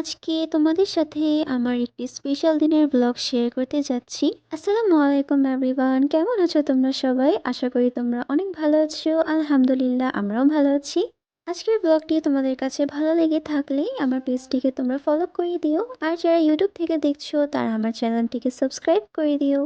আজকে তোমাদের সাথে আমার একটি স্পেশাল দিনের ব্লগ শেয়ার করতে যাচ্ছি। আসসালামু আলাইকুম এভরিওয়ান, কেমন আছো তোমরা সবাই? আশা করি তোমরা অনেক ভালো আছো। আলহামদুলিল্লাহ, আমরাও ভালো আছি। আজকের ব্লগটি তোমাদের কাছে ভালো লেগে থাকলে আমার পেজটিকে তোমরা ফলো করে দিও, আর যারা ইউটিউব থেকে দেখছো তারা আমার চ্যানেলটিকে সাবস্ক্রাইব করে দিও।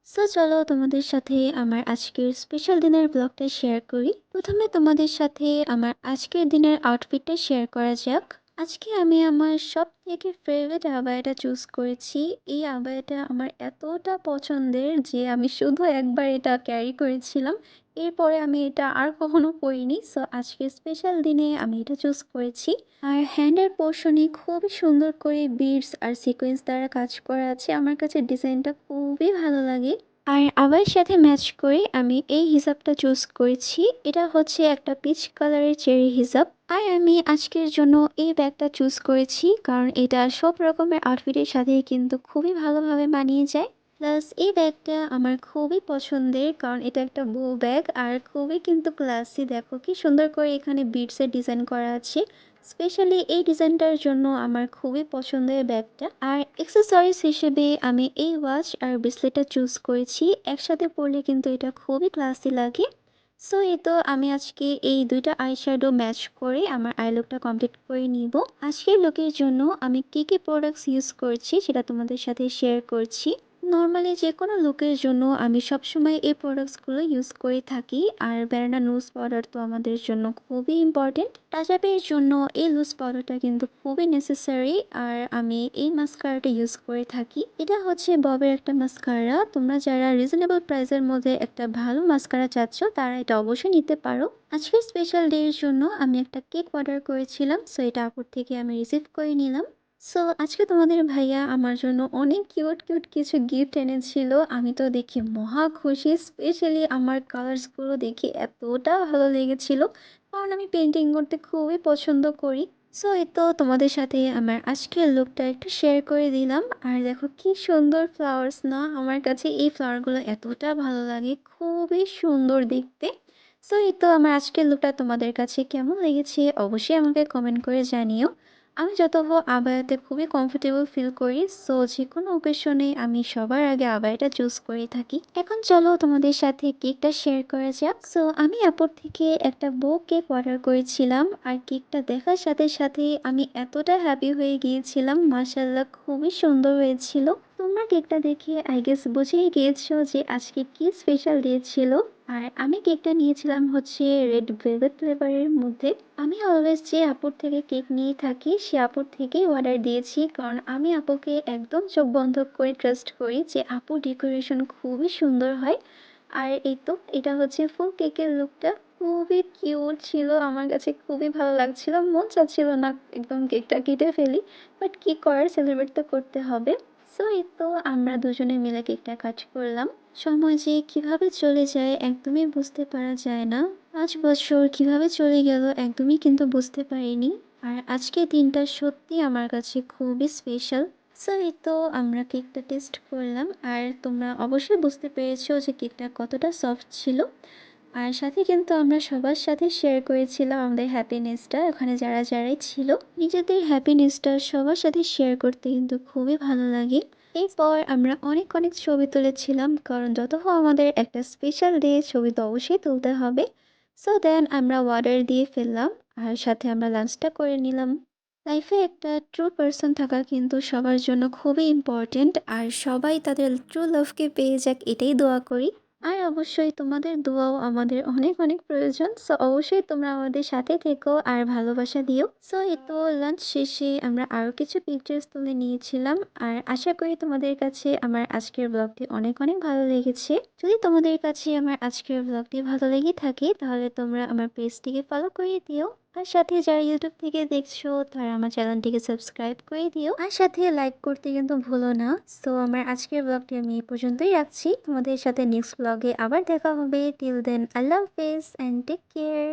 সো চলো তোমাদের সাথে আমার আজকের স্পেশাল দিনের ব্লগটা শেয়ার করি। প্রথমে তোমাদের সাথে আমার আজকের দিনের আউটফিটটা শেয়ার করা যাক। আজকে আমি আমার সবথেকে ফেভারিট আবায়াটা চুজ করেছি। এই আবায়াটা আমার এতটা পছন্দের যে আমি শুধু একবার এটা ক্যারি করেছিলাম। এরপরে আমি এটা আর কখনো পরিনি। সো আজকে স্পেশাল দিনে আমি এটা চুজ করেছি। আর হ্যান্ডের পোর্শনে খুবই সুন্দর করে বিডস আর সিকোয়েন্স দ্বারা কাজ করা আছে। আমার কাছে ডিজাইনটা খুবই ভালো লাগে। আর আবার সাথে ম্যাচ করে আমি এই হিজাবটা চুজ করেছি। এটা হচ্ছে একটা পিচ কালারের চেরি হিজাব। আর আমি আজকের জন্য এই ব্যাগটা চুজ করেছি কারণ এটা সব রকমের আউটফিটের সাথে কিন্তু খুবই ভালোভাবে মানিয়ে যায়। প্লাস এই ব্যাগটা আমার খুবই পছন্দের কারণ এটা একটা বো ব্যাগ আর খুবই কিন্তু ক্লাসি। দেখো কি সুন্দর করে এখানে বিডসের ডিজাইন করা আছে। স্পেশালি এই ডিজাইনটার জন্য আমার খুবই পছন্দের ব্যাগটা। আর অ্যাক্সেসরিজ হিসেবে আমি এই ওয়াচ আর ব্রেসলেটটা চুজ করেছি। একসাথে পরলে কিন্তু এটা খুবই ক্লাসি লাগে। সো এই তো আমি আজকে এই দুইটা আই শ্যাডো ম্যাচ করে আমার আই লুকটা কমপ্লিট করে নিব। আজকের লুকের জন্য আমি কী কী প্রোডাক্টস ইউজ করছি সেটা তোমাদের সাথে শেয়ার করছি। নর্মালি যে কোনো লুকের জন্য আমি সবসময় এই প্রোডাক্টসগুলো ইউজ করে থাকি। আর ব্যানানা লুজ পাউডার তো আমাদের জন্য খুবই ইম্পর্টেন্ট। টাচাপের জন্য এই লুজ পাউডারটা কিন্তু খুবই নেসেসারি। আর আমি এই মাস্কারাটা ইউজ করে থাকি। এটা হচ্ছে ববের একটা মাস্কারা। তোমরা যারা রিজনেবল প্রাইসের মধ্যে একটা ভালো মাস্কারা চাচ্ছ তারা এটা অবশ্যই নিতে পারো। আজকের স্পেশাল ডে এর জন্য আমি একটা কেক অর্ডার করেছিলাম। সো এটা আপুর থেকে আমি রিসিভ করে নিলাম। সো আজকে তোমাদের ভাইয়া আমার জন্য অনেক কিউট কিউট কিছু গিফট এনেছিল। আমি তো দেখে মহা খুশি। স্পেশালি আমার কালার্সগুলো দেখে এতটা ভালো লেগেছিল কারণ আমি পেন্টিং করতে খুবই পছন্দ করি। সো এই তো তোমাদের সাথে আমার আজকের লুকটা একটু শেয়ার করে দিলাম। আর দেখো কি সুন্দর ফ্লাওয়ার্স না, আমার কাছে এই ফ্লাওয়ারগুলো এতটা ভালো লাগে, খুবই সুন্দর দেখতে। সো এই তো আমার আজকের লুকটা তোমাদের কাছে কেমন লেগেছে অবশ্যই আমাকে কমেন্ট করে জানিও। আমি আবায়াতে খুবই কমফোর্টেবল ফিল করি। সো যে কোনো ওকেশনে আমি সবার আগে আবায়াটা চুজ করে থাকি। এখন চলো তোমাদের সাথে কেকটা শেয়ার করা যাক। সো আমি আপুর থেকে একটা বো কেক অর্ডার করেছিলাম। আর কেকটা দেখার সাথে সাথে আমি এতটা হ্যাপি হয়ে গিয়েছিলাম, মাশাআল্লাহ খুবই সুন্দর হয়েছিল। তোমরা কেকটা দেখে আই গেস বুঝেই গিয়েছো যে আজকে কি স্পেশাল ডে ছিল। আর আমি কেকটা নিয়েছিলাম হচ্ছে রেড ভেলভেট ফ্লেভারের মধ্যে। আমি অলওয়েজ যে আপুর থেকে কেক নিয়ে থাকি সে আপুর থেকেই অর্ডার দিয়েছি কারণ আমি আপুকে একদম চোখ বন্ধ করে ট্রাস্ট করি যে আপুর ডেকোরেশন খুবই সুন্দর হয়। আর এই তো এটা হচ্ছে ফুল কেকের লুকটা, খুবই কিউট ছিল। আমার কাছে খুবই ভালো লাগছিল, মন চাচ্ছিল না একদম কেকটা কেটে ফেলি, বাট কি করার, সেলিব্রেট তো করতে হবে। সো এই তো আমরা দুজনে মিলে কেকটা কাট করলাম। সময় যে কিভাবে চলে যায় একদমই বুঝতে পারা যায় না। 5 বছর কিভাবে চলে গেল একদমই কিন্তু বুঝতে পারিনি। আর আজকের দিনটা সত্যি আমার কাছে খুবই স্পেশাল। সো এই তো আমরা কেকটা টেস্ট করলাম আর তোমরা অবশ্যই বুঝতে পেরেছো যে কেকটা কতটা সফট ছিল। আর সাথে কিন্তু আমরা সবার সাথে শেয়ার করেছিলাম আমাদের হ্যাপিনেসটা। ওখানে যারা যারাই ছিল, নিজেদের হ্যাপিনেসটা সবার সাথে শেয়ার করতে কিন্তু খুবই ভালো লাগে। এরপর আমরা অনেক অনেক ছবি তুলেছিলাম কারণ যত হোক আমাদের একটা স্পেশাল ডে, ছবি তো অবশ্যই তুলতে হবে। সো দেন আমরা অর্ডার দিয়ে ফেললাম আর সাথে আমরা লাঞ্চটা করে নিলাম। লাইফে একটা ট্রু পার্সন থাকা কিন্তু সবার জন্য খুবই ইম্পর্ট্যান্ট। আর সবাই তাদের ট্রু লাভকে পেয়ে যাক এটাই দোয়া করি। আর অবশ্যই তোমাদের দোয়াও আমাদের অনেক অনেক প্রয়োজন। সো অবশ্যই তোমরা আমাদের সাথে থেকো আর ভালোবাসা দিও। সো এই তো লাঞ্চ শেষে আমরা আরও কিছু পিকচার্স তুলে নিয়েছিলাম। আর আশা করি তোমাদের কাছে আমার আজকের ব্লগটি অনেক অনেক ভালো লেগেছে। যদি তোমাদের কাছে আমার আজকের ব্লগটি ভালো লেগে থাকে তাহলে তোমরা আমার পেজটিকে ফলো করে দিও। আর সাথে যারা ইউটিউব থেকে দেখছো তারা আমার চ্যানেলটিকে সাবস্ক্রাইব করে দিও। আর সাথে লাইক করতে কিন্তু ভুলো না। সো আমার আজকের ব্লগটি আমি এই পর্যন্তই রাখছি। তোমাদের সাথে নেক্সট ব্লগে আবার দেখা হবে। টিল দেন আল্লাহ হাফেজ অ্যান্ড টেক কেয়ার।